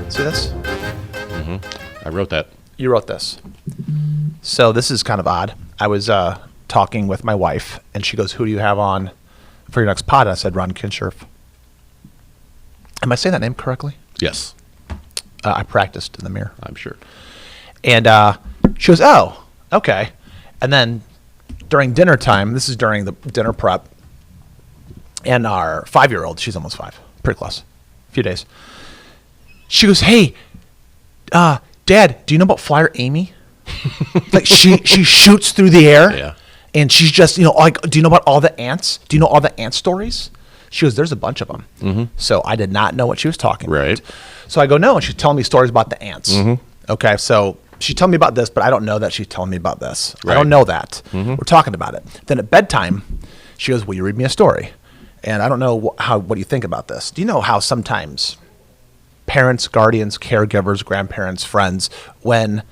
See this? I wrote that. You wrote this. So this is kind of odd. I was talking with my wife, and she goes, "Who do you have on for your next pod?" And I said, "Ron Kinscherf." Am I saying that name correctly? Yes, I practiced in the mirror. I'm sure. And she goes, "Oh, okay." And then during dinner time, this is during the dinner prep, and our 5-year-old, she's almost 5, pretty close, a few days. She goes, "Hey, Dad, do you know about Flyer Amy?" Like she shoots through the air, Yeah. and she's just, like, "Do you know about all the ants? Do you know all the ant stories?" She goes, "There's a bunch of them." Mm-hmm. So I did not know what she was talking Right. about. So I go, "No," and she's telling me stories about the ants. Mm-hmm. Okay, so she's telling me about this, but I don't know that she's telling me about this. Right. I don't know that. Mm-hmm. We're talking about it. Then at bedtime, she goes, "Will you read me a story?" And I don't know what do you think about this? Do you know how sometimes parents, guardians, caregivers, grandparents, friends, when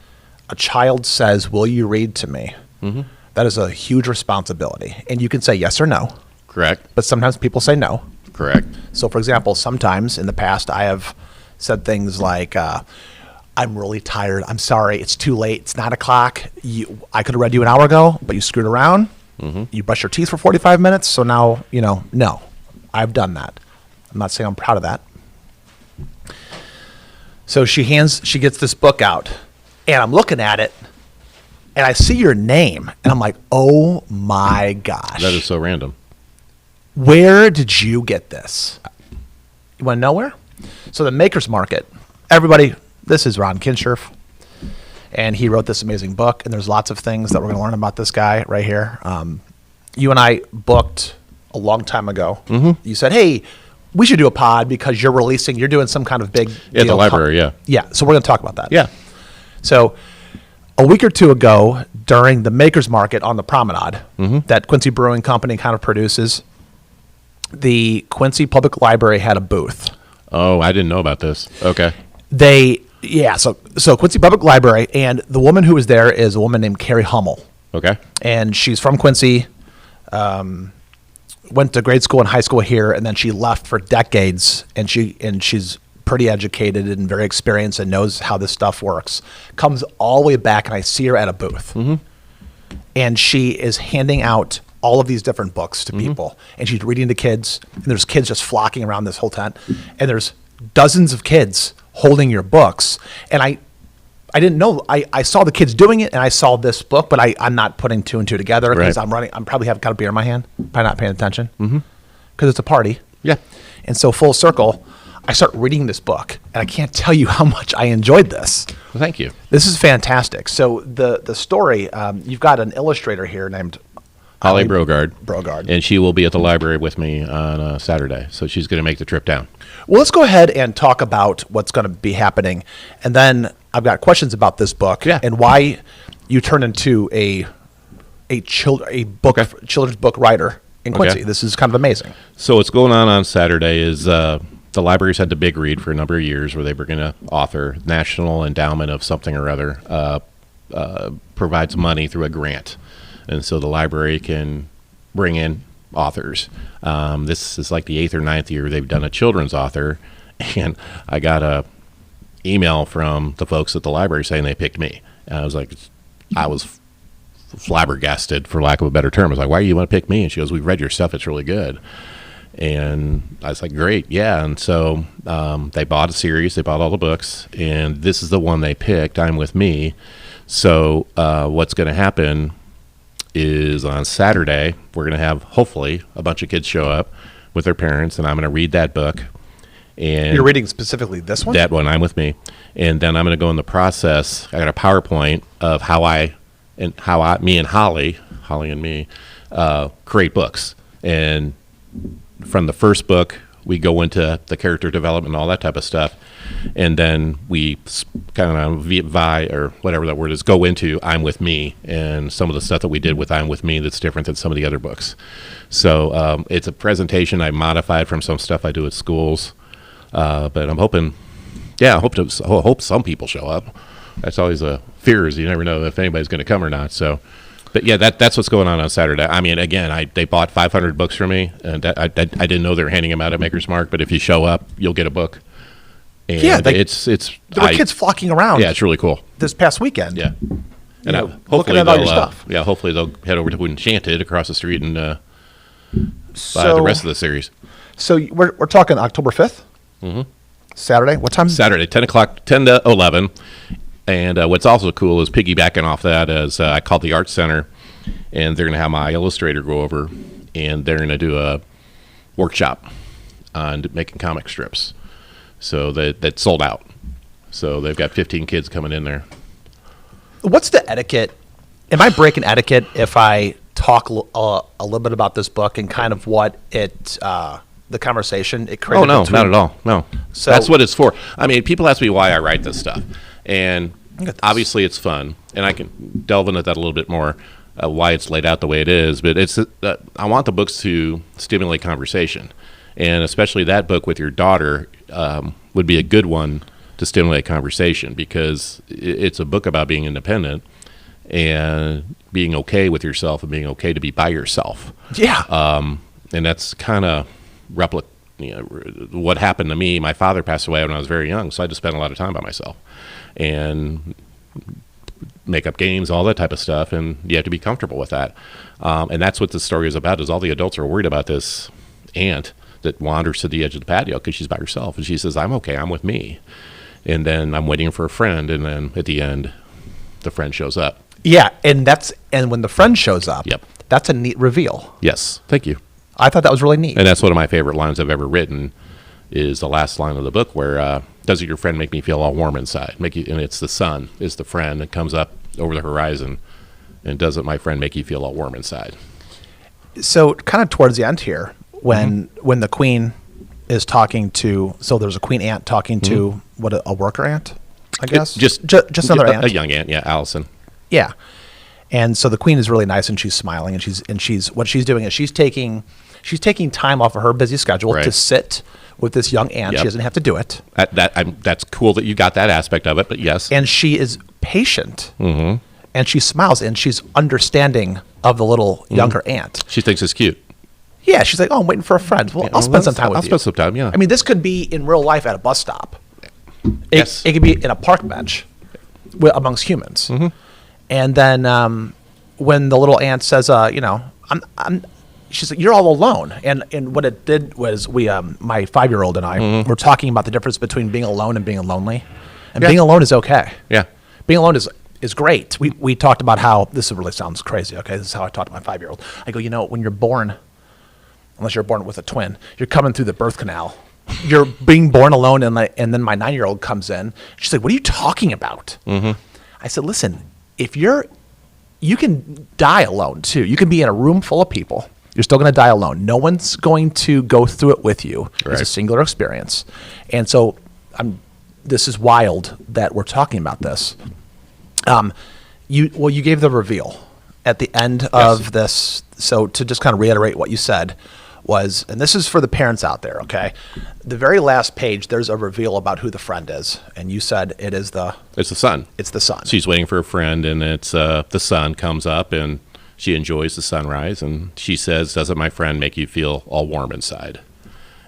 a child says, "Will you read to me?" Mm-hmm. That is a huge responsibility. And you can say yes or no. Correct. But sometimes people say no. Correct. So, for example, sometimes in the past, I have said things like, "I'm really tired. I'm sorry. It's too late. It's 9 o'clock. I could have read you an hour ago, but you screwed around. Mm-hmm. You brushed your teeth for 45 minutes. So now, no, I've done that. I'm not saying I'm proud of that." So she gets this book out, and I'm looking at it, and I see your name, and I'm like, "Oh my gosh. That is so random. Where did you get this?" You want to know where? So the Maker's Market. Everybody, this is Ron Kinscherf, and he wrote this amazing book, and there's lots of things that we're going to learn about this guy right here. You and I booked a long time ago. Mm-hmm. You said, "Hey, we should do a pod because you're doing some kind of big At the library, yeah. Yeah, so we're going to talk about that. Yeah. So a week or two ago, during the Maker's Market on the Promenade, that Quincy Brewing Company kind of produces, the Quincy Public Library had a booth. Oh, I didn't know about this. Okay. So Quincy Public Library, and the woman who was there is a woman named Carrie Hummel. Okay. And she's from Quincy, went to grade school and high school here, and then she left for decades, and she's pretty educated and very experienced and knows how this stuff works. Comes all the way back, and I see her at a booth. Mm-hmm. And she is handing out all of these different books to people, and she's reading to kids, and there's kids just flocking around this whole tent, and there's dozens of kids holding your books. And I didn't know. I saw the kids doing it, and I saw this book, but I'm not putting two and two together because Right. I'm probably got a beer in my hand, probably not paying attention because it's a party. Yeah. And so full circle, I start reading this book, and I can't tell you how much I enjoyed this. Well, thank you. This is fantastic. So the story, you've got an illustrator here named Holly Brogard. Brogard. And she will be at the library with me on Saturday. So she's going to make the trip down. Well, let's go ahead and talk about what's going to be happening. And then I've got questions about this book and why you turned into a children's book writer in Quincy. Okay. This is kind of amazing. So what's going on Saturday is the library's had the big read for a number of years where they were going to author National Endowment of something or other provides money through a grant. And so the library can bring in authors. This is like the 8th or 9th year they've done a children's author. And I got a email from the folks at the library saying they picked me. And I was flabbergasted, for lack of a better term. I was like, "Why do you want to pick me?" And she goes, "We've read your stuff. It's really good." And I was like, "Great, yeah." And so they bought a series. They bought all the books. And this is the one they picked, I'm With Me. So what's going to happen is on Saturday, we're going to have, hopefully, a bunch of kids show up with their parents, and I'm going to read that book. And you're reading specifically this one? That one, I'm With Me. And then I'm going to go in the process. I got a PowerPoint of how me and Holly and me, create books. And from the first book, we go into the character development and all that type of stuff. And then we kind of or whatever that word is, go into I'm With Me and some of the stuff that we did with I'm With Me that's different than some of the other books. So it's a presentation I modified from some stuff I do at schools. But I'm hoping, I hope some people show up. That's always a fear, is you never know if anybody's going to come or not. So But yeah, that's what's going on Saturday. I mean, again, they bought 500 books from me, and I didn't know they were handing them out at Maker's Mark. But if you show up, you'll get a book. And yeah, there were kids flocking around. Yeah, it's really cool. This past weekend. Yeah, and looking at all your stuff. Hopefully they'll head over to Enchanted across the street and buy the rest of the series. So we're talking October 5th. Mm-hmm. Saturday. What time? Saturday, 10 o'clock, 10 to 11. And what's also cool is piggybacking off that is I called the Art Center, and they're going to have my illustrator go over, and they're going to do a workshop on making comic strips. So that sold out. So they've got 15 kids coming in there. What's the etiquette? Am I breaking etiquette if I talk a little bit about this book and kind of what the conversation it created? Oh, no, not at all. No. So that's what it's for. I mean, people ask me why I write this stuff. And obviously it's fun. And I can delve into that a little bit more, why it's laid out the way it is. But I want the books to stimulate conversation. And especially that book with your daughter would be a good one to stimulate conversation, because it's a book about being independent and being okay with yourself and being okay to be by yourself. Yeah. And that's kind of what happened to me. My father passed away when I was very young, so I just spent a lot of time by myself and make up games, all that type of stuff, and you have to be comfortable with that. And that's what the story is about, is all the adults are worried about this aunt that wanders to the edge of the patio because she's by herself, and she says, I'm okay, I'm with me. And then I'm waiting for a friend, and then at the end, the friend shows up. Yeah, and when the friend shows up, yep, that's a neat reveal. Yes, thank you. I thought that was really neat. And that's one of my favorite lines I've ever written, is the last line of the book where, doesn't your friend make me feel all warm inside? And it's the sun is the friend that comes up over the horizon, and doesn't my friend make you feel all warm inside? So kind of towards the end here, when the queen is talking to, so there's a queen ant talking to a worker ant, I guess? Just another ant. A young ant, yeah, Allison. Yeah. And so the queen is really nice, and she's smiling, and she's what she's doing is she's taking time off of her busy schedule to sit with this young ant. Yep. She doesn't have to do it. That's cool that you got that aspect of it, but yes. And she is patient, and she smiles, and she's understanding of the little younger ant. She thinks it's cute. Yeah, she's like, oh, I'm waiting for a friend. Well, I'll spend some time with you. I'll spend some time, yeah. I mean, this could be in real life at a bus stop. Yes. It could be in a park bench amongst humans. Mm-hmm. And then when the little ant says, she's like, you're all alone. And what it did was my 5-year-old and I were talking about the difference between being alone and being lonely. And being alone is okay. Yeah. Being alone is great. We talked about how, this really sounds crazy, okay? This is how I talked to my 5-year-old. I go, when you're born, unless you're born with a twin, you're coming through the birth canal. You're being born alone, and then my 9-year-old comes in. She's like, what are you talking about? Mm-hmm. I said, listen, you can die alone too. You can be in a room full of people. You're still going to die alone. No one's going to go through it with you. Right. It's a singular experience. And so this is wild that we're talking about this. You gave the reveal at the end of this. So to just kind of reiterate what you said was, and this is for the parents out there, okay? The very last page, there's a reveal about who the friend is. And you said it's the sun. It's the sun. She's waiting for a friend, and it's the sun comes up, and she enjoys the sunrise, and she says, doesn't my friend make you feel all warm inside?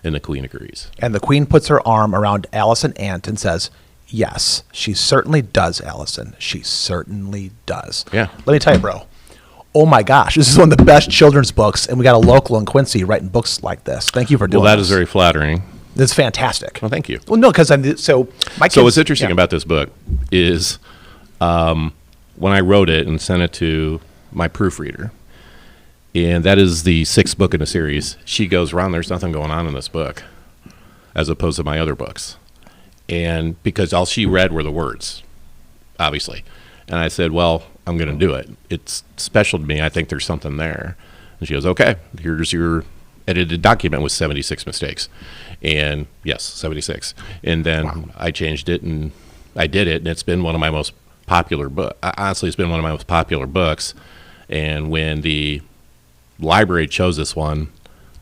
And the queen agrees. And the queen puts her arm around Allison Ant and says, yes, she certainly does, Allison. She certainly does. Yeah. Let me tell you, bro. Oh my gosh, this is one of the best children's books, and we got a local in Quincy writing books like this. Thank you for doing Well, that is very flattering. That's fantastic. Well, thank you. Well, no, because so what's interesting about this book is when I wrote it and sent it to my proofreader, and that is the 6th book in the series, she goes, Ron, there's nothing going on in this book as opposed to my other books. And because all she read were the words, obviously. And I said, well, I'm going to do it. It's special to me. I think there's something there. And she goes, okay, here's your edited document with 76 mistakes. And yes, 76. And then I changed it, and I did it, and it's been one of my most popular books. Honestly, it's been one of my most popular books. And when the library chose this one,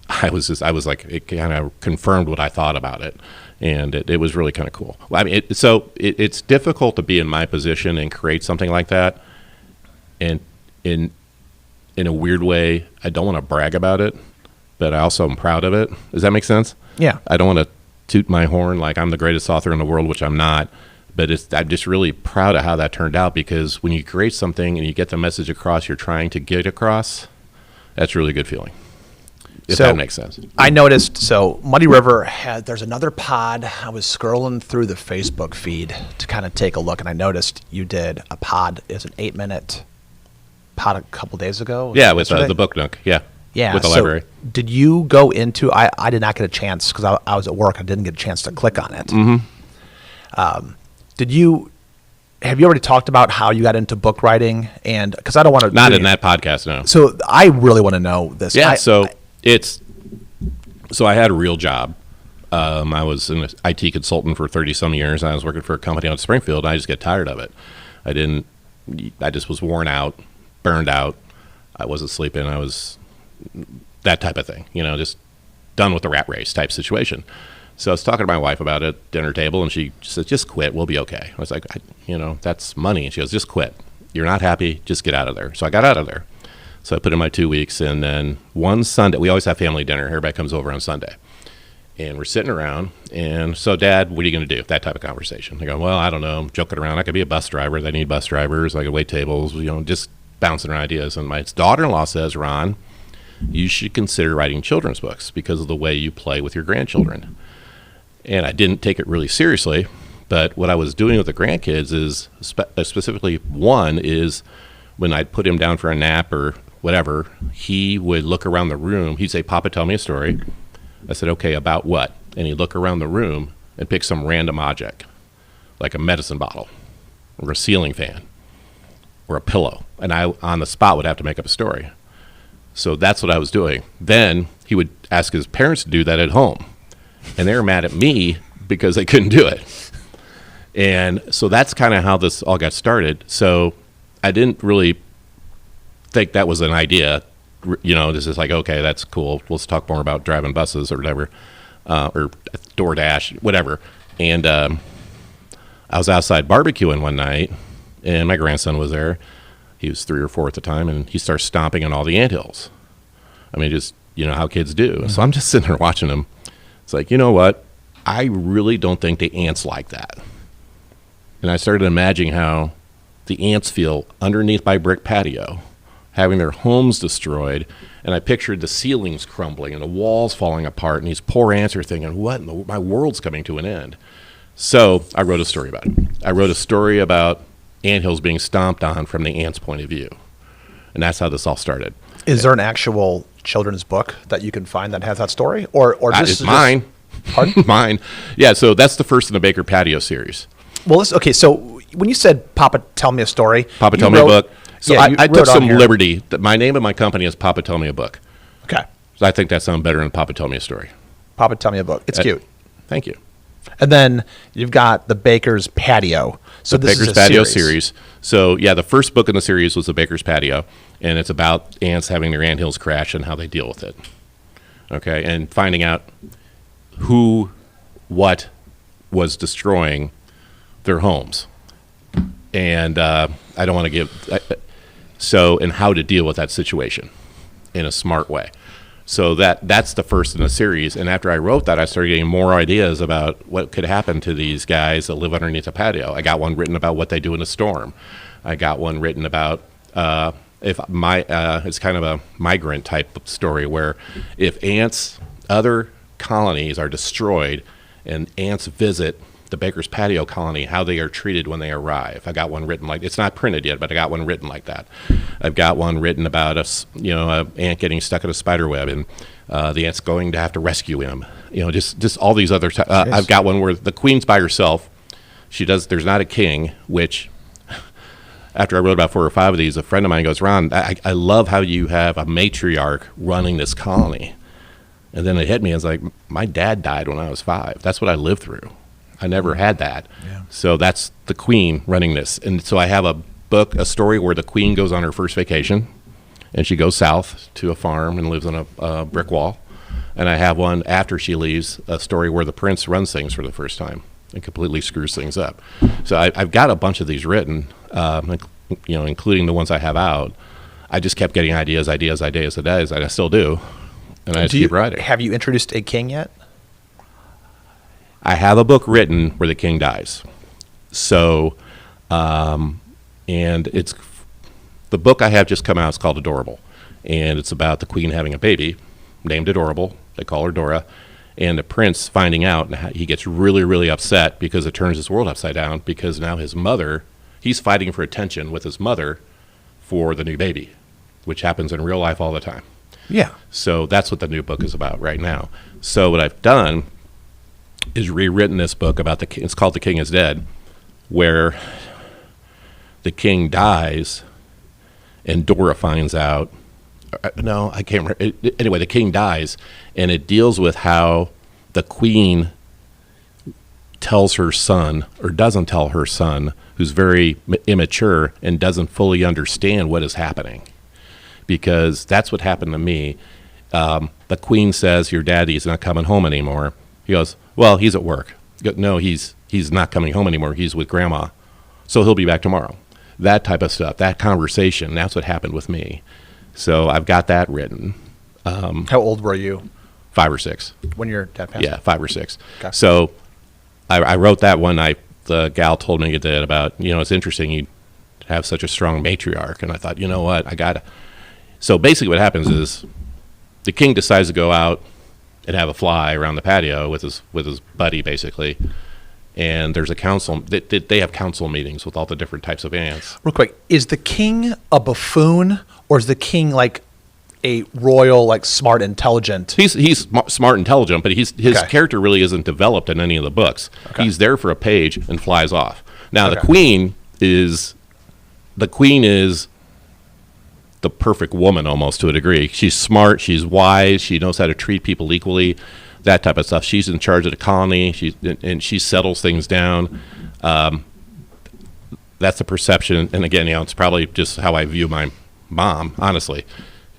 I was like, it kind of confirmed what I thought about it. And it was really kind of cool. I mean, it's difficult to be in my position and create something like that, and in a weird way, I don't want to brag about it, but I also am proud of it. Does that make sense? Yeah. I don't want to toot my horn like I'm the greatest author in the world, which I'm not. But I'm just really proud of how that turned out, because when you create something and you get the message across you're trying to get across, that's a really good feeling, if that makes sense. I noticed, so Muddy River there's another pod. I was scrolling through the Facebook feed to kind of take a look, and I noticed you did a pod. It's an 8-minute pod a couple days ago. Yeah, with the Book Nook. Yeah. Yeah. With the library. Did you go into, I did not get a chance because I was at work. I didn't get a chance to click on it. Mm-hmm. Have you already talked about how you got into book writing? And because I don't want to. Not in that podcast, no. So I really want to know this. Yeah. So I had a real job. I was an IT consultant for 30 some years. I was working for a company out in Springfield. And I just get tired of it. I just was worn out, burned out. I wasn't sleeping. I was that type of thing, just done with the rat race type situation. So I was talking to my wife about it at dinner table, and she said, just quit. We'll be okay. I was like, that's money. And she goes, just quit. You're not happy. Just get out of there. So I got out of there. So I put in my 2 weeks, and then one Sunday, we always have family dinner. Everybody comes over on Sunday. And we're sitting around, and so, Dad, what are you going to do? That type of conversation. I go, well, I don't know. I'm joking around. I could be a bus driver. They need bus drivers. I could wait tables, just bouncing around ideas. And my daughter-in-law says, Ron, you should consider writing children's books because of the way you play with your grandchildren. And I didn't take it really seriously, but what I was doing with the grandkids is, specifically one is when I'd put him down for a nap or whatever, he would look around the room. He'd say, Papa, tell me a story. I said, okay, about what? And he'd look around the room and pick some random object, like a medicine bottle or a ceiling fan or a pillow. And I, on the spot, would have to make up a story. So that's what I was doing. Then he would ask his parents to do that at home. And they were mad at me because they couldn't do it. And so that's kind of how this all got started. So I didn't really think that was an idea. This is like, okay, that's cool. Let's talk more about driving buses or whatever, or DoorDash, whatever. And I was outside barbecuing one night, and my grandson was there. He was 3 or 4 at the time, and he starts stomping on all the anthills. I mean, just, how kids do. Mm-hmm. So I'm just sitting there watching him. It's like, you know what? I really don't think the ants like that. And I started imagining how the ants feel underneath my brick patio, having their homes destroyed. And I pictured the ceilings crumbling and the walls falling apart. And these poor ants are thinking, what? My world's coming to an end. So I wrote a story about it. I wrote a story about anthills being stomped on from the ants' point of view. And that's how this all started. Is there an actual children's book that you can find that has that story, or just it's mine? Pardon? Mine. Yeah. So that's the first in the Baker Patio series. Well, okay. So when you said "Papa, tell me a story," Papa, tell me a book. So I took some liberty. My name of my company is Papa, tell me a book. Okay. So I think that sounds better than Papa, tell me a story. Papa, tell me a book. It's cute. Thank you. And then you've got the Baker's Patio. So the this Baker's is a Patio series. So yeah, the first book in the series was the Baker's Patio, and it's about ants having their anthills crash and how they deal with it. Okay, and finding out what was destroying their homes, and I don't want to give and how to deal with that situation in a smart way. So that's the first in the series. And after I wrote that, I started getting more ideas about what could happen to these guys that live underneath a patio. I got one written about what they do in a storm. I got one written about it's kind of a migrant type of story where if other colonies are destroyed and ants visit the Baker's Patio colony, how they are treated when they arrive. I got one written it's not printed yet, but I got one written like that. I've got one written about an ant getting stuck in a spider web and the ant's going to have to rescue him. Just all these other. I've got one where the queen's by herself. There's not a king, which after I wrote about 4 or 5 of these, a friend of mine goes, Ron, I love how you have a matriarch running this colony. And then it hit me. I was like, my dad died when I was 5. That's what I lived through. I never had that. Yeah. So that's the queen running this. And so I have a story where the queen goes on her first vacation and she goes south to a farm and lives on a brick wall. And I have one after she leaves, a story where the prince runs things for the first time and completely screws things up. So I've got a bunch of these written, including the ones I have out. I just kept getting ideas, and I still do. And I just keep writing. Have you introduced a king yet? I have a book written where the king dies. So, and it's the book I have just come out. It's called Adorable, and it's about the queen having a baby named Adorable. They call her Dora, and the prince finding out, and he gets really, really upset because it turns his world upside down. Because now his mother, he's fighting for attention with his mother for the new baby, which happens in real life all the time. Yeah. So that's what the new book is about right now. So what I've done is rewritten this book about the king. It's called The King is Dead, where the king dies and Dora finds out. No, I can't remember. Anyway, the king dies, and it deals with how the queen tells her son, or doesn't tell her son, who's very immature and doesn't fully understand what is happening. Because that's what happened to me. The queen says, your daddy's not coming home anymore. He goes, well, he's at work. No, he's not coming home anymore. He's with grandma. So he'll be back tomorrow. That type of stuff, that conversation, that's what happened with me. So I've got that written. How old were you? 5 or 6. When your dad passed? Yeah, 5 or 6. Okay. So I wrote that one night. The gal told me it did about, it's interesting you have such a strong matriarch. And I thought, you know what, I got to. So basically what happens is the king decides to go out and have a fly around the patio with his buddy, basically. And there's a council. They have council meetings with all the different types of ants. Real quick, is the king a buffoon, or is the king like a royal, like smart, intelligent? He's smart, intelligent, but his character really isn't developed in any of the books. Okay. He's there for a page and flies off. Now Okay. the queen is the perfect woman almost to a degree. She's smart, she's wise, she knows how to treat people equally, that type of stuff. She's in charge of the colony, and she settles things down. That's the perception. And again, it's probably just how I view my mom, honestly.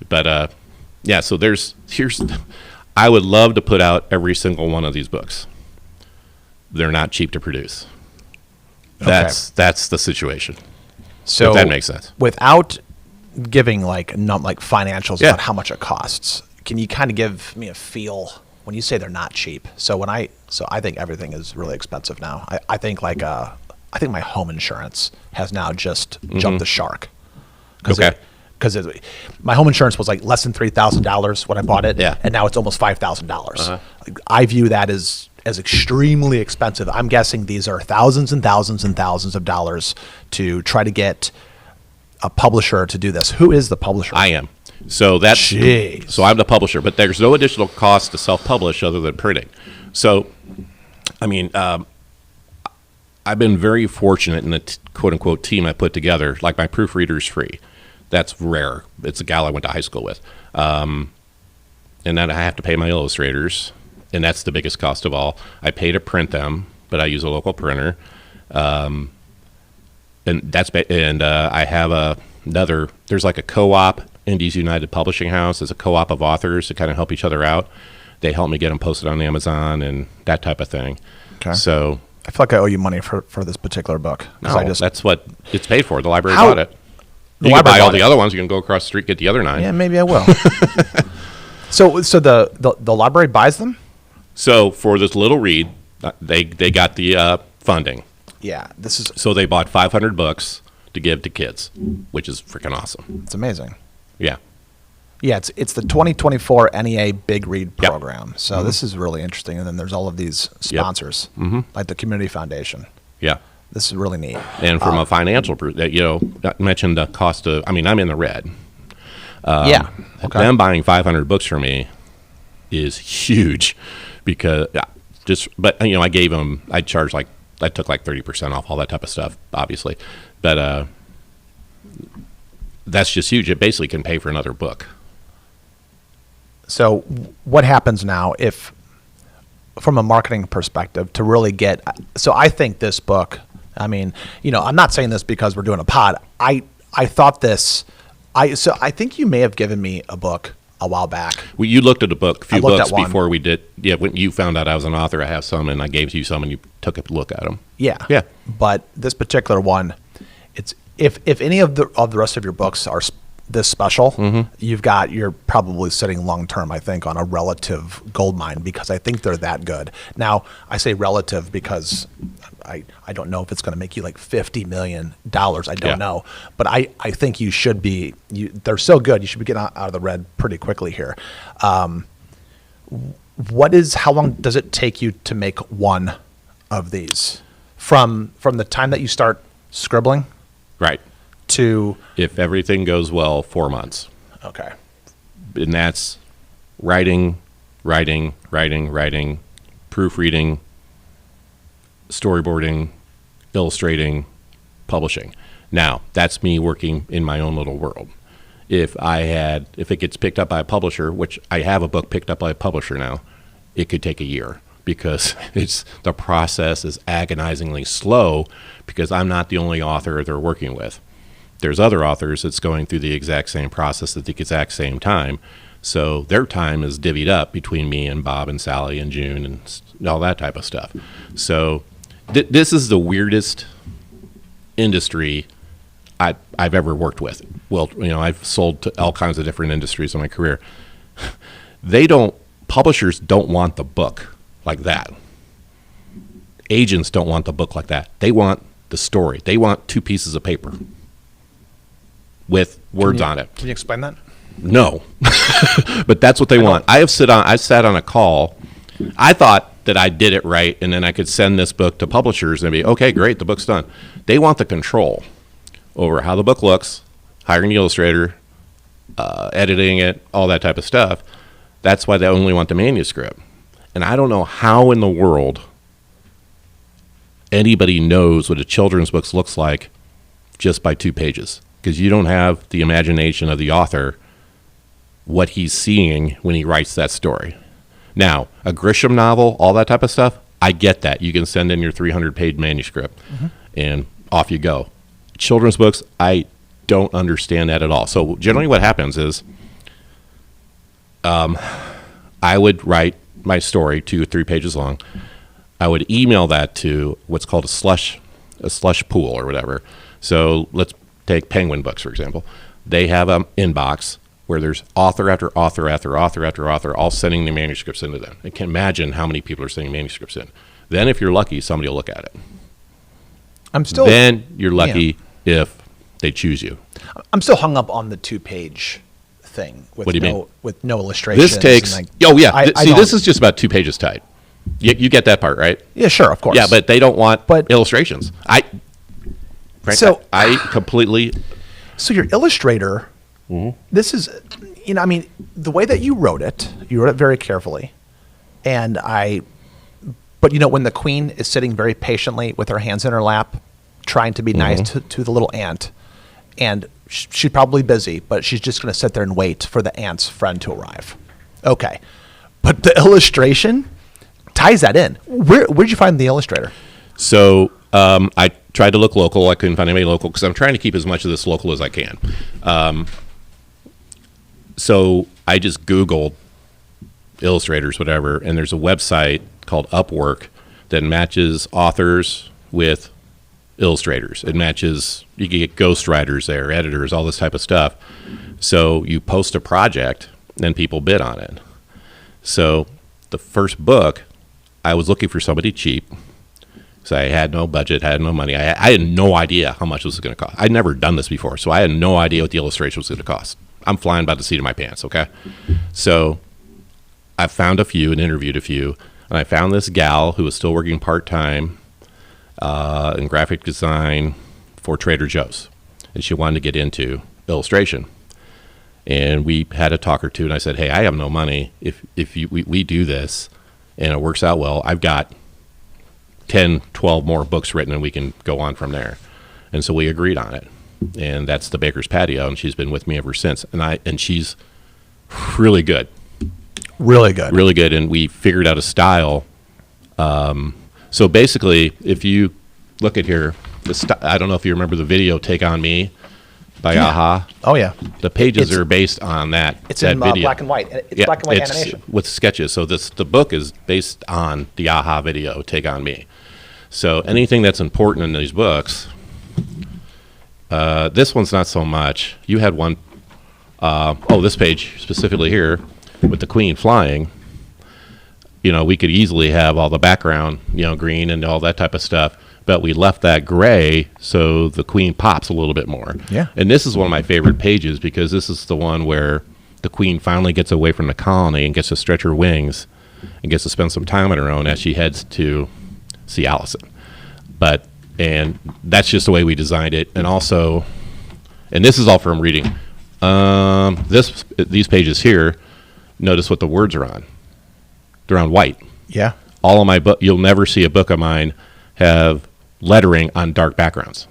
But so I would love to put out every single one of these books. They're not cheap to produce. That's the situation. So if that makes sense. Without giving like financials Yeah. about how much it costs, can you kind of give me a feel when you say they're not cheap? So I think everything is really expensive now. I think I think my home insurance has now just jumped the shark. Because my home insurance was like less than $3,000 when I bought it, Yeah. and now it's almost $5,000. I view that as extremely expensive. I'm guessing these are thousands and thousands and thousands of dollars to try to get a publisher to do this. Who is the publisher? I am. So that's Jeez. So I'm the publisher, but there's no additional cost to self-publish other than printing. So, I mean, I've been very fortunate in the quote-unquote team I put together. Like my proofreader's free. That's rare. It's a gal I went to high school with. And then I have to pay my illustrators, and that's the biggest cost of all. I pay to print them, but I use a local printer. And I have there's like a co-op, Indies United Publishing House. It's a co-op of authors to kind of help each other out. They help me get them posted on Amazon and that type of thing. Okay. So I feel like I owe you money for this particular book. that's what it's paid for. The library bought it. The You can library buy all bought the it. other ones. You can go across the street, get the other 9. Yeah, maybe I will. So the library buys them? So for this little read, they got the funding. Yeah, this is So they bought 500 books to give to kids, which is freaking awesome. it's amazing. Yeah. Yeah, it's the 2024 NEA Big Read Yep. program. So this is really interesting. And then there's all of these sponsors, like the Community Foundation. Yeah. This is really neat. And from a financial, I mentioned the cost of, I'm in the red. Yeah. Okay. Them buying 500 books for me is huge because I gave them, I took like 30% off all that type of stuff, obviously. But that's just huge. It basically can pay for another book. So what happens now if, from a marketing perspective, to really get, so I think this book, I'm not saying this because we're doing a pod. I thought this, I think you may have given me a book a while back. Well, you looked at a few books at one. before we did. Yeah, when you found out I was an author, I have some, and I gave you some, and you took a look at them. Yeah. Yeah. But this particular one, it's if any of the rest of your books are this special, you're probably sitting long term, I think, on a relative gold mine, because I think they're that good. Now, I say relative because I don't know if it's going to make you like $50 million. I don't know. But I think you should be, they're so good, you should be getting out of the red pretty quickly here. How long does it take you to make one of these? From the time that you start scribbling? Right. To, if everything goes well, 4 months. Okay. And that's writing, proofreading, storyboarding, illustrating, publishing. Now, that's me working in my own little world. If it gets picked up by a publisher, which I have a book picked up by a publisher now, it could take a year, because the process is agonizingly slow, because I'm not the only author they're working with. There's other authors that's going through the exact same process at the exact same time. So their time is divvied up between me and Bob and Sally and June and all that type of stuff. So this is the weirdest industry I've ever worked with. Well, I've sold to all kinds of different industries in my career. Publishers don't want the book like that. Agents don't want the book like that. They want the story. They want 2 pieces of paper with words on it. Can you explain that? No, but that's what they want. I sat on a call. I thought that I did it right, and then I could send this book to publishers and be, okay, great, the book's done. They want the control over how the book looks, hiring the illustrator, editing it, all that type of stuff. That's why they only want the manuscript. And I don't know how in the world anybody knows what a children's book looks like just by 2 pages. Because you don't have the imagination of the author, what he's seeing when he writes that story. Now, a Grisham novel, all that type of stuff, I get that. You can send in your 300-page manuscript, and off you go. Children's books, I don't understand that at all. So generally what happens is I would write my story 2 or 3 pages long. I would email that to what's called a slush pool or whatever. So let's take Penguin Books, for example. They have an inbox where there's author after author after author after author all sending their manuscripts into them. I can imagine how many people are sending manuscripts in. Then if you're lucky, somebody will look at it. Then you're lucky if they choose you. I'm still hung up on the 2-page thing with what do you mean? With no illustrations. This takes, this is just about 2 pages tight. You get that part, right? Yeah, sure, of course. Yeah, but they don't want illustrations. I completely. So your illustrator, this is, the way that you wrote it very carefully. But when the queen is sitting very patiently with her hands in her lap, trying to be nice to the little ant, and she's probably busy, but she's just going to sit there and wait for the ant's friend to arrive. Okay. But the illustration ties that in. Where'd you find the illustrator? So I tried to look local. I couldn't find anybody local because I'm trying to keep as much of this local as I can. So I just Googled illustrators, whatever, and there's a website called Upwork that matches authors with illustrators. It matches, you can get ghostwriters there, editors, all this type of stuff. So you post a project, and people bid on it. So the first book, I was looking for somebody cheap. So I had no budget, had no money. I had no idea how much this was going to cost. I'd never done this before, so I had no idea what the illustration was going to cost. I'm flying by the seat of my pants, okay? So I found a few and interviewed a few, and I found this gal who was still working part-time in graphic design for Trader Joe's, and she wanted to get into illustration. And we had a talk or two, and I said, hey, I have no money. If we do this and it works out well, I've got 10, 12 more books written, and we can go on from there. And so we agreed on it. And that's the Baker's Patio, and she's been with me ever since. And she's really good. Really good. Really good, and we figured out a style. So basically, if you look at here, I don't know if you remember the video Take On Me by Aha. Oh, yeah. The pages are based on that It's in video. black and white. It's black and white animation. With sketches. So the book is based on the Aha video, Take On Me. So anything that's important in these books, this one's not so much. You had one This page specifically here with the queen flying, we could easily have all the background, green and all that type of stuff, but we left that gray so the queen pops a little bit more. Yeah. And this is one of my favorite pages because this is the one where the queen finally gets away from the colony and gets to stretch her wings and gets to spend some time on her own as she heads to see Allison. And that's just the way we designed it. And also, and this is all from reading. These pages here, notice what the words are on. They're on white. Yeah. All of my book, you'll never see a book of mine have lettering on dark backgrounds.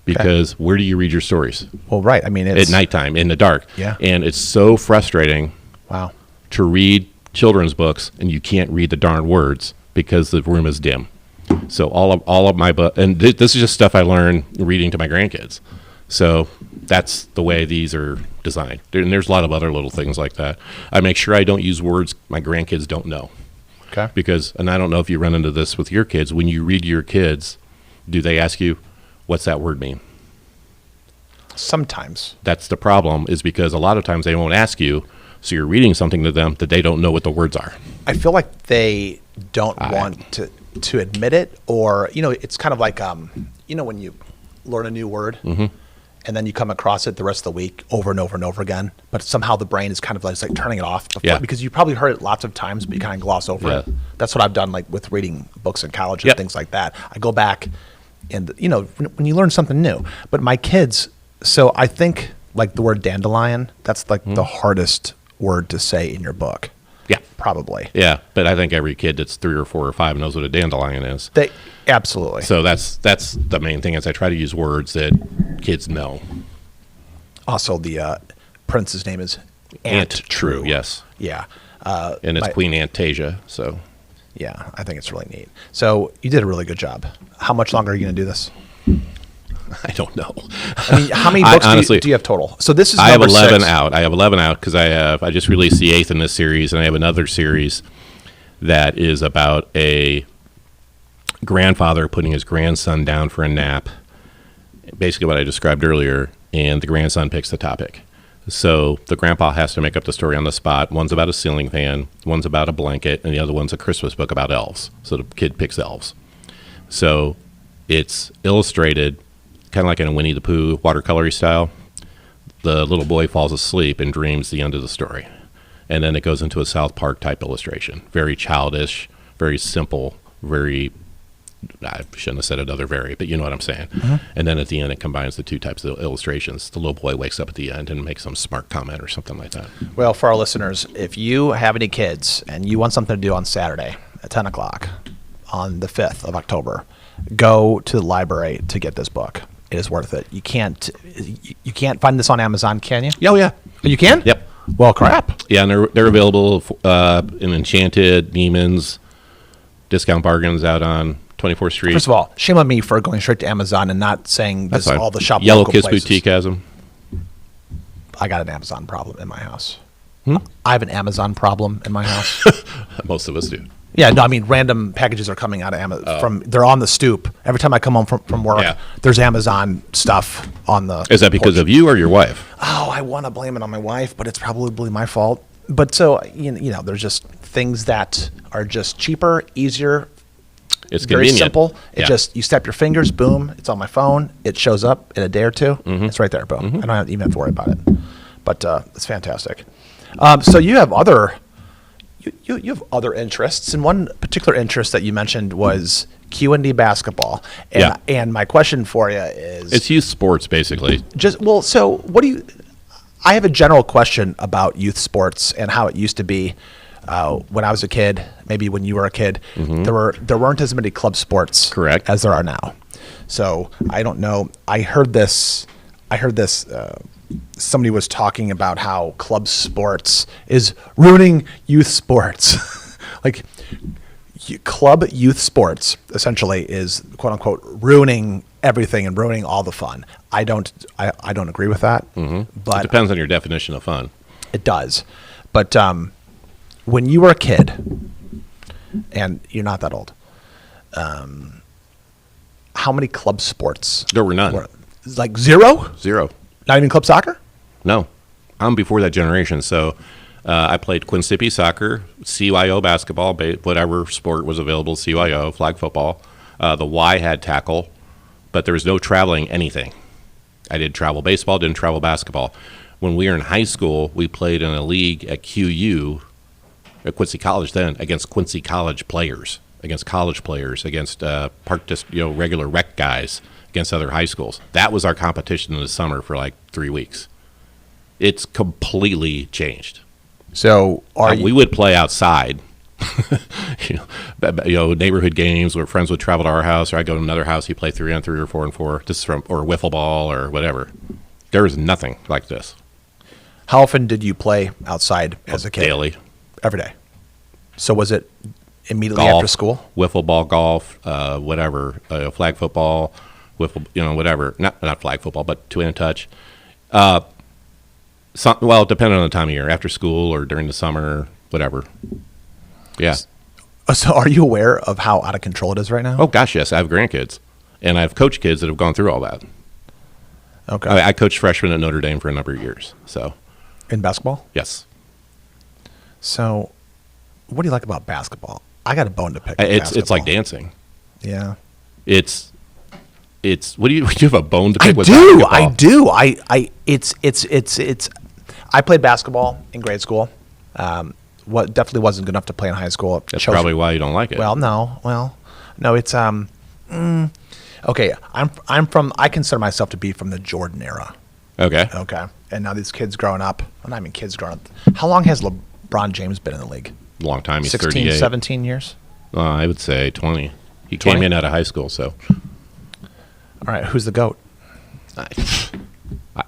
Because where do you read your stories? Well, right. I mean, it's at nighttime in the dark. Yeah. And it's so frustrating. Wow. To read children's books and you can't read the darn words because the room is dim. So all of my book, and this is just stuff I learned reading to my grandkids. So that's the way these are designed. And there's a lot of other little things like that. I make sure I don't use words my grandkids don't know. Okay. Because, and I don't know if you run into this with your kids, when you read to your kids, do they ask you, what's that word mean? Sometimes. That's the problem, is because a lot of times they won't ask you, so you're reading something to them that they don't know what the words are. I feel like they don't want to admit it, or, it's kind of like, when you learn a new word, and then you come across it the rest of the week over and over and over again, but somehow the brain is kind of like turning it off before, because you probably heard it lots of times, but you kind of gloss over it. That's what I've done, like with reading books in college and things like that. I go back and, when you learn something new, but my kids, so I think like the word dandelion, that's like the hardest word to say in your book. Yeah. Probably. Yeah, but I think every kid that's 3 or 4 or 5 knows what a dandelion is. Absolutely. So that's the main thing, is I try to use words that kids know. Also, the prince's name is Aunt True. Yes. Yeah. And it's Queen Antasia, so. Yeah, I think it's really neat. So you did a really good job. How much longer are you going to do this? I don't know. I mean, how many books do you have total? So this is I have 11 6. out. I have 11 out because I just released the 8th in this series, and I have another series that is about a grandfather putting his grandson down for a nap. Basically what I described earlier, and the grandson picks the topic. So the grandpa has to make up the story on the spot. One's about a ceiling fan, one's about a blanket, and the other one's a Christmas book about elves. So the kid picks elves. So it's illustrated kind of like in a Winnie the Pooh watercolory style. The little boy falls asleep and dreams the end of the story. And then it goes into a South Park type illustration. Very childish, very simple, I shouldn't have said another very, but you know what I'm saying. And then at the end, it combines the two types of illustrations. The little boy wakes up at the end and makes some smart comment or something like that. Well, for our listeners, if you have any kids and you want something to do on Saturday at 10 o'clock on the 5th of October, go to the library to get this book. It is worth it. You can't find this on Amazon, can you? Oh, yeah. You can? Yep. Well, crap. Yeah, and they're available in Enchanted, Neiman's, discount bargains out on 24th Street. First of all, shame on me for going straight to Amazon and not saying this all the shop Yellow local Kiss places. Boutique has them. I got an Amazon problem in my house. I have an Amazon problem in my house. Most of us do. Yeah, no, I mean, random packages are coming out of Amazon. They're on the stoop. Every time I come home from work, there's Amazon stuff on the Is that because of you or your wife? Oh, I want to blame it on my wife, but it's probably my fault. But so, there's just things that are just cheaper, easier. It's very convenient. simple. You snap your fingers, boom, it's on my phone. It shows up in a day or two. It's right there, boom. I don't even have to worry about it. But it's fantastic. So you have other... You have other interests, and one particular interest that you mentioned was Q&D basketball. And my question for you is... It's youth sports, basically. So what do you... I have a general question about youth sports and how it used to be when I was a kid, maybe when you were a kid. There weren't as many club sports Correct. as there are now. So I don't know. I heard this... somebody was talking about how club sports is ruining youth sports. Like club youth sports essentially is quote unquote ruining everything and ruining all the fun. I don't agree with that. But it depends on your definition of fun. It does. But when you were a kid, and you're not that old, how many club sports? There were none. Like zero? Zero. Not even club soccer? No. I'm before that generation. So I played Quincy soccer, CYO basketball, whatever sport was available, CYO, flag football. The Y had tackle, but there was no traveling anything. I did travel baseball, didn't travel basketball. When we were in high school, we played in a league at QU, at Quincy College then, against Quincy College players, against regular rec guys, against other high schools. That was our competition in the summer for like 3 weeks. It's completely changed. So we would play outside, neighborhood games where friends would travel to our house, or I'd go to another house. You play 3-on-3 or 4-on-4, or wiffle ball or whatever. There was nothing like this. How often did you play outside as a kid? Daily. Every day. So was it immediately Golf, after school? Wiffle ball, golf, whatever, flag football, wiffle, whatever. Not flag football, but two-hand touch. Depending on the time of year, after school or during the summer, whatever. Yeah. So are you aware of how out of control it is right now? Oh, gosh, yes. I have grandkids, and I have coached kids that have gone through all that. Okay. I coached freshmen at Notre Dame for a number of years. So. In basketball? Yes. So what do you like about basketball? I got a bone to pick. It's like dancing. Yeah. It's what do you have a bone to pick with basketball? I do. I played basketball in grade school. What definitely wasn't good enough to play in high school. That's probably why you don't like it. No. It's okay. I consider myself to be from the Jordan era. Okay. And now these kids growing up, well, not even kids growing up. How long has LeBron James been in the league? Long time. He's 16, 38. 17 years? I would say 20. He 20? came in out of high school, so. All right. Who's the GOAT?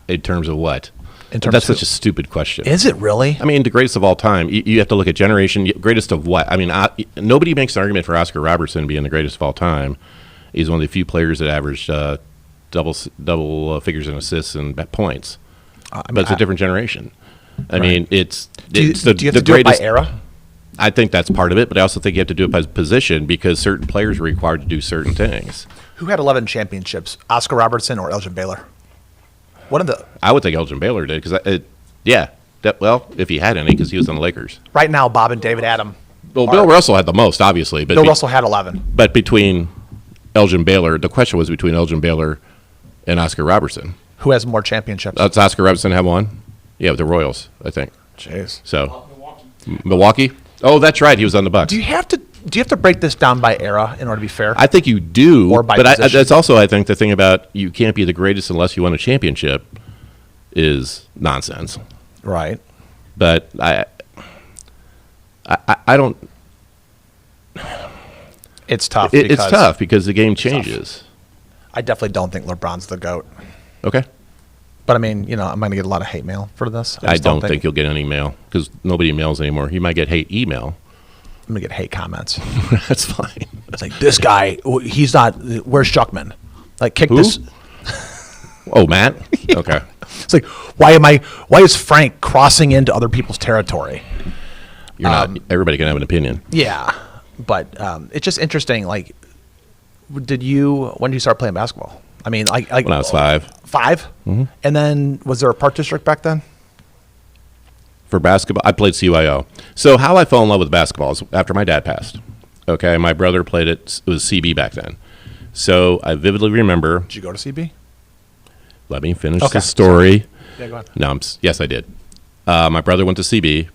In terms of what? That's such a stupid question. Is it really? I mean, the greatest of all time. You have to look at generation. Greatest of what? I mean, nobody makes an argument for Oscar Robertson being the greatest of all time. He's one of the few players that averaged double figures in assists and points. But it's a different generation. I mean, do you have to do it by era? I think that's part of it, but I also think you have to do it by position because certain players are required to do certain things. Who had 11 championships, Oscar Robertson or Elgin Baylor? I would think Elgin Baylor did because, if he had any, because he was on the Lakers. Right now, Bob and David Adam. Well, Bill Russell had the most, obviously. But Bill Russell had 11. But between Elgin Baylor, the question was between Elgin Baylor and Oscar Robertson. Who has more championships? Does Oscar Robertson have one? Yeah, with the Royals, I think. Jeez. So, Milwaukee? Oh, that's right. He was on the Bucks. Do you have to break this down by era in order to be fair? I think you do. Or by but position? That's also, I think, the thing about you can't be the greatest unless you won a championship is nonsense. Right. But I don't. It's tough. It's tough because the game changes. I definitely don't think LeBron's the GOAT. Okay. But I mean, I'm going to get a lot of hate mail for this. I don't think you'll get any mail because nobody mails anymore. You might get hate email. I'm going to get hate comments. That's fine. It's like, this guy, he's not, where's Shuckman? Like, kick this. Oh, Matt? Okay. It's like, why is Frank crossing into other people's territory? You're not, everybody can have an opinion. Yeah. But it's just interesting. Like, when did you start playing basketball? I mean, like when I was 5. 5? Mm-hmm. And then was there a park district back then? For basketball, I played CYO. So how I fell in love with basketball is after my dad passed. Okay, my brother played it was CB back then. So I vividly remember. Did you go to CB? Let me finish the story. Yeah, go ahead. No, yes, I did. My brother went to CB,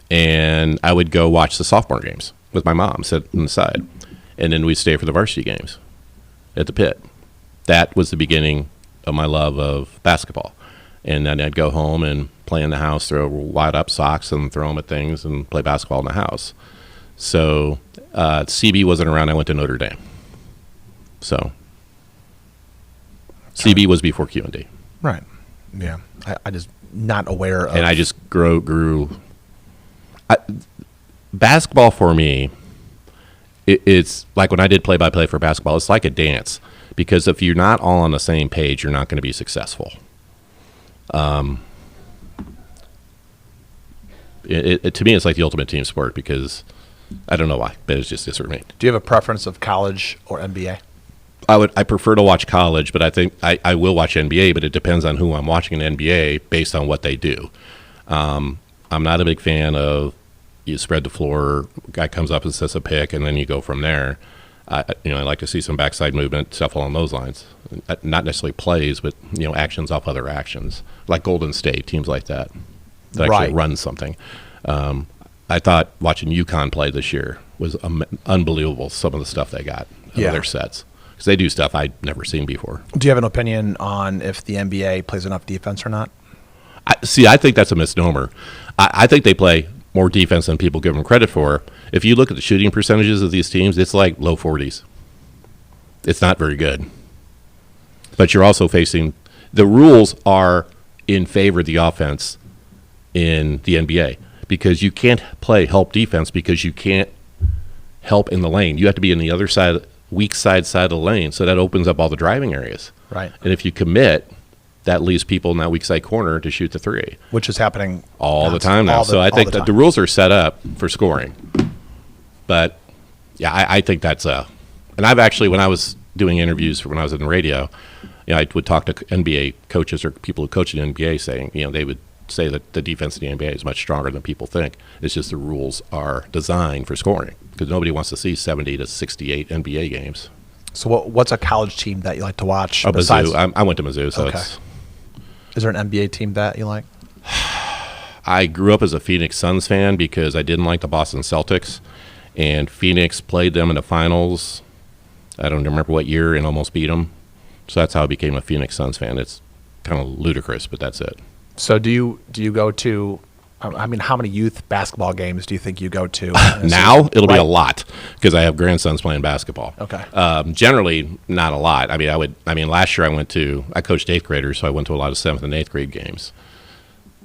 and I would go watch the sophomore games with my mom, sit on the side. And then we'd stay for the varsity games at the pit. That was the beginning of my love of basketball. And then I'd go home and play in the house, throw wide up socks and throw them at things and play basketball in the house. So CB wasn't around. I went to Notre Dame. So CB was before QND. Right. Yeah. I just not aware of. And I just grew. Basketball for me, it's like when I did play-by-play for basketball, it's like a dance. Because if you're not all on the same page, you're not going to be successful. To me, it's like the ultimate team sport because I don't know why, but it's just for me. Do you have a preference of college or NBA? I prefer to watch college, but I think I will watch NBA, but it depends on who I'm watching in NBA based on what they do. I'm not a big fan of you spread the floor, guy comes up and sets a pick, and then you go from there. I like to see some backside movement, stuff along those lines. Not necessarily plays, but actions off other actions, like Golden State, teams like that actually run something. I thought watching UConn play this year was unbelievable, some of the stuff they got out of their sets. Because they do stuff I'd never seen before. Do you have an opinion on if the NBA plays enough defense or not? I think that's a misnomer. I think they play more defense than people give them credit for. If you look at the shooting percentages of these teams, it's like low 40s. It's not very good. But you're also facing – the rules are in favor of the offense in the NBA because you can't play help defense because you can't help in the lane. You have to be in the other side, weak side of the lane, so that opens up all the driving areas. Right. And if you commit – that leaves people in that weak side corner to shoot the three. Which is happening all the time now. So I think that the rules are set up for scoring. But, yeah, I think that's and I've actually, when I was doing interviews when I was in the radio, I would talk to NBA coaches or people who coach in the NBA saying, they would say that the defense in the NBA is much stronger than people think. It's just the rules are designed for scoring because nobody wants to see 70 to 68 NBA games. So what's a college team that you like to watch? Mizzou. I went to Mizzou, so it's... Is there an NBA team that you like? I grew up as a Phoenix Suns fan because I didn't like the Boston Celtics, and Phoenix played them in the finals. I don't remember what year and almost beat them. So that's how I became a Phoenix Suns fan. It's kind of ludicrous, but that's it. So do you go to? I mean, how many youth basketball games do you think you go to? Now it'll be a lot because I have grandsons playing basketball. Okay. Generally, not a lot. I mean, last year I coached 8th graders, so I went to a lot of 7th and 8th grade games.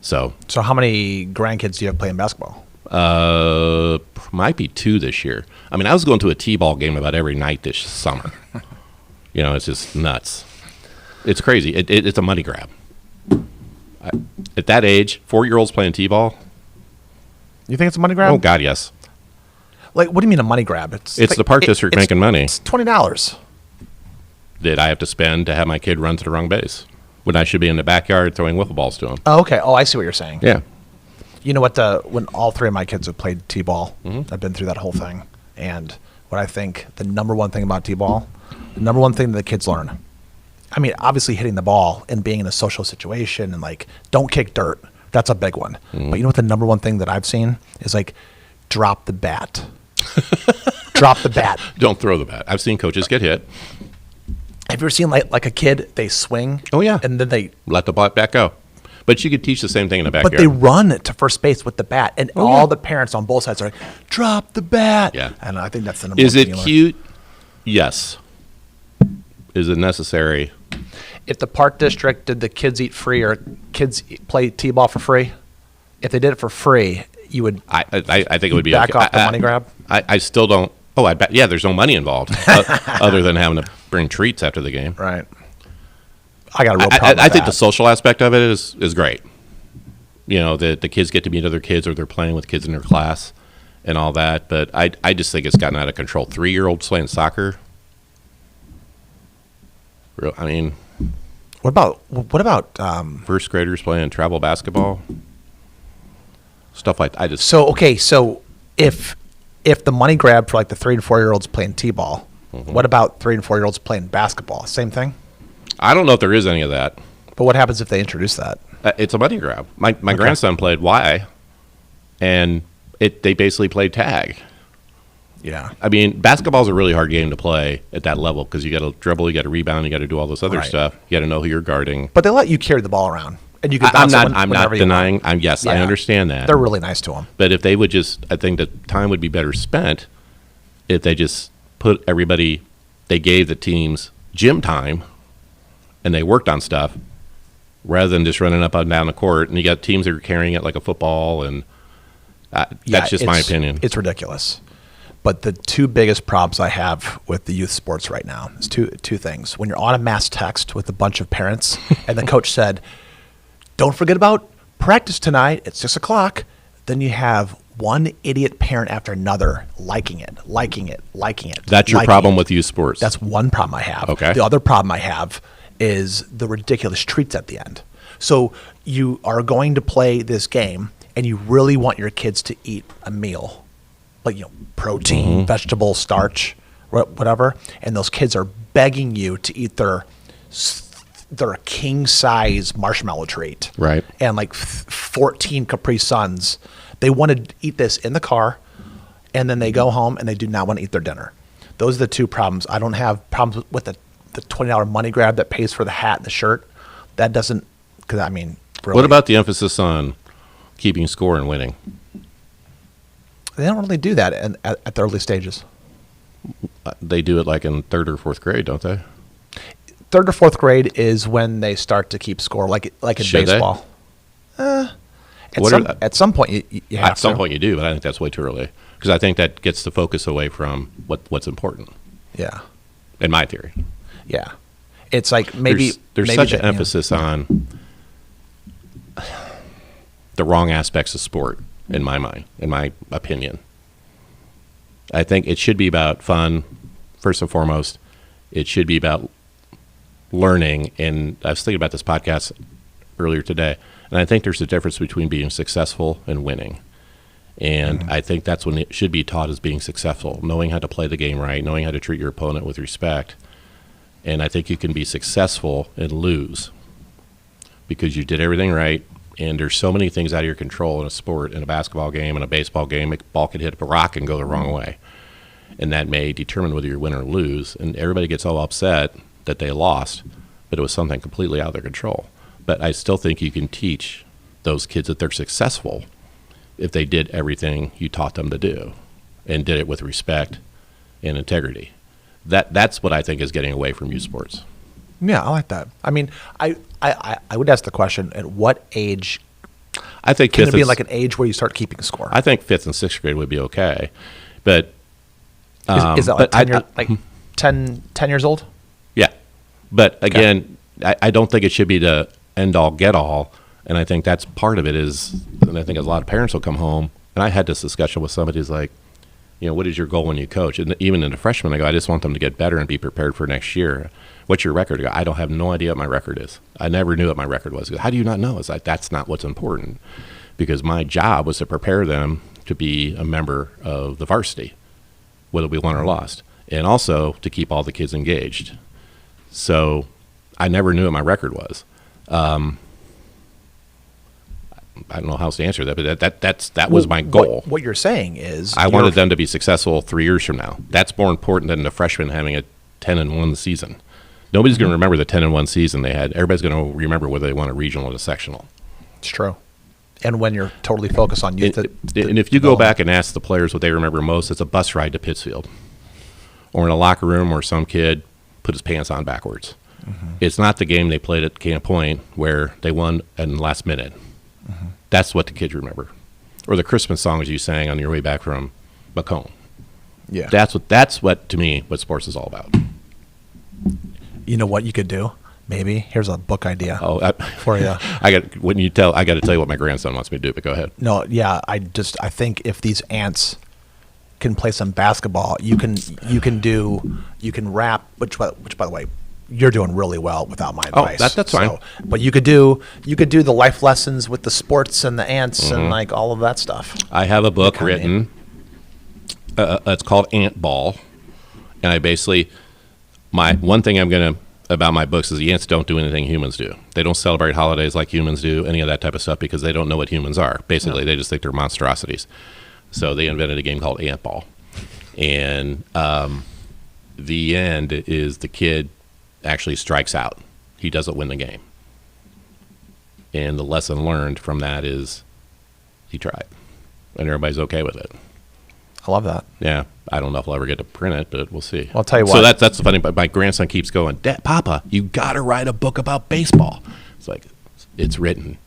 So how many grandkids do you have playing basketball? Might be 2 this year. I mean, I was going to a T-ball game about every night this summer. It's just nuts. It's crazy. It's a money grab. At that age, 4-year-olds playing T-ball. You think it's a money grab? Oh, God, yes. Like, what do you mean a money grab? It's like, the park district making money. It's $20. That I have to spend to have my kid run to the wrong base when I should be in the backyard throwing wiffle balls to him. Oh, okay. Oh, I see what you're saying. Yeah. You know what? When all 3 of my kids have played T-ball, I've been through that whole thing. And what I think the number one thing about T-ball, the number one thing that the kids learn, I mean, obviously hitting the ball and being in a social situation and don't kick dirt. That's a big one. But you know what the number one thing that I've seen is drop the bat. Drop the bat. Don't throw the bat. I've seen coaches get hit. Have you ever seen like a kid, they swing? Oh, yeah. And then they let the bat go. But you could teach the same thing in the backyard. But they run to first base with the bat. And all the parents on both sides are like, drop the bat. Yeah. And I think that's the number one thing. Is it cute? Yes. Is it necessary? If the park district did the kids eat free or kids play T-ball for free, if they did it for free, you would. I think it would be back off the money grab. I still don't. Oh, I bet. Yeah, there's no money involved other than having to bring treats after the game. Right. I got a real problem. I think the social aspect of it is great. The kids get to meet other kids or they're playing with kids in their class and all that. But I just think it's gotten out of control. 3-year-olds playing soccer. I mean. What about first graders playing travel basketball? Stuff like that. So if the money grab for the 3 and 4-year-olds playing T-ball, what about 3 and 4-year-olds playing basketball? Same thing? I don't know if there is any of that. But what happens if they introduce that? It's a money grab. My grandson played Y, and they basically played tag. Yeah. I mean, basketball's a really hard game to play at that level because you got to dribble, you got to rebound, you got to do all this other stuff. You got to know who you're guarding. But they let you carry the ball around, and you can bounce I'm not denying. I understand that. They're really nice to them. But if they would I think the time would be better spent if they just put everybody. They gave the teams gym time, and they worked on stuff rather than just running up and down the court. And you got teams that are carrying it like a football, and that's just my opinion. It's ridiculous. But the 2 biggest problems I have with the youth sports right now is two things. When you're on a mass text with a bunch of parents and the coach said, don't forget about practice tonight at 6 o'clock, then you have one idiot parent after another liking it. That's your problem with youth sports. That's one problem I have. Okay. The other problem I have is the ridiculous treats at the end. So you are going to play this game and you really want your kids to eat a meal, like, protein, vegetable, starch, whatever. And those kids are begging you to eat their king size marshmallow treat. Right. And like 14 Capri Suns. They want to eat this in the car, and then they go home and they do not want to eat their dinner. Those are the two problems. I don't have problems with the $20 money grab that pays for the hat and the shirt. That doesn't, because really. What about the emphasis on keeping score and winning? They don't really do that at the early stages. They do it like in 3rd or 4th grade, don't they? 3rd or 4th grade is when they start to keep score, like in Should baseball. At some point, you have At some point you do, but I think that's way too early. Because I think that gets the focus away from what's important. Yeah. In my theory. Yeah. It's like maybe there's such an emphasis on the wrong aspects of sport, in my mind, in my opinion. I think it should be about fun, first and foremost. It should be about learning. And I was thinking about this podcast earlier today, and I think there's a difference between being successful and winning. And I think that's when it should be taught, as being successful, knowing how to play the game right, knowing how to treat your opponent with respect. And I think you can be successful and lose because you did everything right. And there's so many things out of your control in a sport, in a basketball game, in a baseball game. A ball could hit a rock and go the wrong way. And that may determine whether you win or lose. And everybody gets all upset that they lost, but it was something completely out of their control. But I still think you can teach those kids that they're successful if they did everything you taught them to do and did it with respect and integrity. That's what I think is getting away from youth sports. Yeah, I like that. I mean, I would ask the question, at what age I think can it be like an age where you start keeping score? I think 5th and 6th grade would be okay. But is that like 10 years old? Yeah. But again, I don't think it should be the end-all, get-all. And I think that's part of it is, and I think a lot of parents will come home, and I had this discussion with somebody who's like, what is your goal when you coach? And even in the freshmen, I go, I just want them to get better and be prepared for next year. What's your record? I go, I don't have no idea what my record is. I never knew what my record was. I go, how do you not know? It's like, that's not what's important, because my job was to prepare them to be a member of the varsity, whether we won or lost, and also to keep all the kids engaged. So I never knew what my record was. I don't know how else to answer that, but that was my goal. What you're saying is, I wanted them to be successful 3 years from now. That's more important than the freshman having a 10-1 season. Nobody's going to remember the 10-1 season they had. Everybody's going to remember whether they won a regional or a sectional. It's true. And when you're totally focused on youth. And if you go back and ask the players what they remember most, it's a bus ride to Pittsfield, or in a locker room where some kid put his pants on backwards. Mm-hmm. It's not the game they played at Camp Point where they won in the last minute. Mm-hmm. That's what the kids remember. Or the Christmas songs you sang on your way back from Macomb. Yeah. That's what, to me, what sports is all about. You know what you could do? Maybe here's a book idea for you. I got to tell you what my grandson wants me to do, but go ahead. No, yeah, I think if these ants can play some basketball, you can rap, which by the way, you're doing really well without my advice. Oh, that's fine. But you could do the life lessons with the sports and the ants and like all of that stuff. I have a book written. It's called Ant Ball, and I basically one thing about my books is the ants don't do anything humans do. They don't celebrate holidays like humans do, any of that type of stuff, because they don't know what humans are. Basically, They just think they're monstrosities. So they invented a game called Ant Ball, and the end is the kid actually strikes out. He doesn't win the game. And the lesson learned from that is he tried. And everybody's okay with it. I love that. Yeah. I don't know if I'll ever get to print it, but we'll see. I'll tell you what. So that's the funny part. My grandson keeps going, Papa, you got to write a book about baseball. It's like, it's written.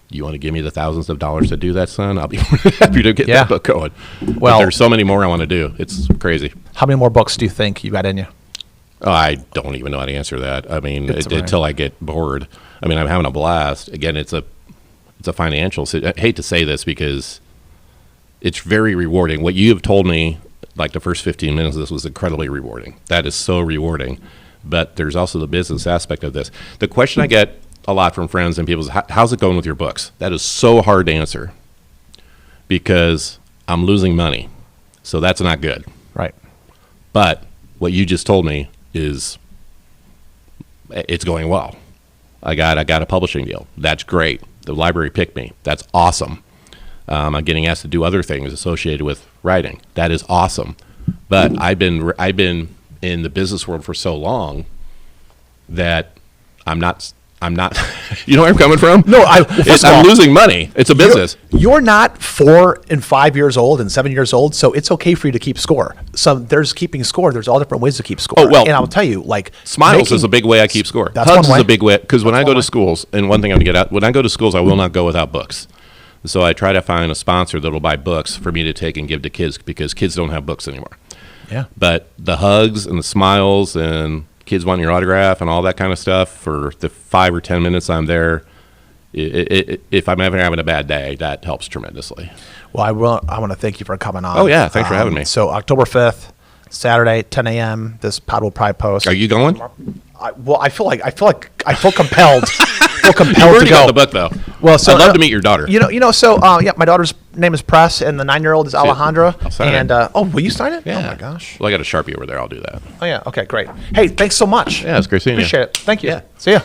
You want to give me the thousands of dollars to do that, son? I'll be happy to get that book going. Well, but there's so many more I want to do. It's crazy. How many more books do you think you got in you? Oh, I don't even know how to answer that. I mean, until I get bored. I mean, I'm having a blast. Again, it's a financial. I hate to say this because it's very rewarding. What you have told me, like the first 15 minutes of this, was incredibly rewarding. That is so rewarding. But there's also the business aspect of this. The question I get a lot from friends and people is, how's it going with your books? That is so hard to answer because I'm losing money. So that's not good. Right. But what you just told me is it's going well. I got a publishing deal. That's great. The library picked me. That's awesome. I'm getting asked to do other things associated with writing. That is awesome. But I've been in the business world for so long that I'm not. You know where I'm coming from? No, I'm losing money. It's a business. You're not 4 and 5 years old and 7 years old, so it's okay for you to keep score. There's keeping score. There's all different ways to keep score. Oh, well, and I'll tell you, like Smiles is a big way I keep score. That's Hugs one way. is a big way because when I go to schools, and one thing I'm gonna get out, when I go to schools, I will not go without books. So I try to find a sponsor that'll buy books for me to take and give to kids because kids don't have books anymore. Yeah. But the hugs and the smiles and kids want your autograph and all that kind of stuff for the 5 or 10 minutes I'm there, if I'm ever having a bad day, that helps tremendously. Well, I want to thank you for coming on. Oh, yeah. Thanks for having me. So October 5th, Saturday, 10 a.m. This pod will probably post. Are you going? I feel compelled. You already to go. got the book, though. Well, so I'd love to meet your daughter. Yeah, my daughter's name is Press, and the 9-year-old is Alejandra. I'll sign it. And will you sign it? Yeah. Oh my gosh. Well, I got a Sharpie over there. I'll do that. Oh yeah. Okay, great. Hey, thanks so much. Yeah, it's great seeing you. Appreciate it. Thank you. Yeah. See ya.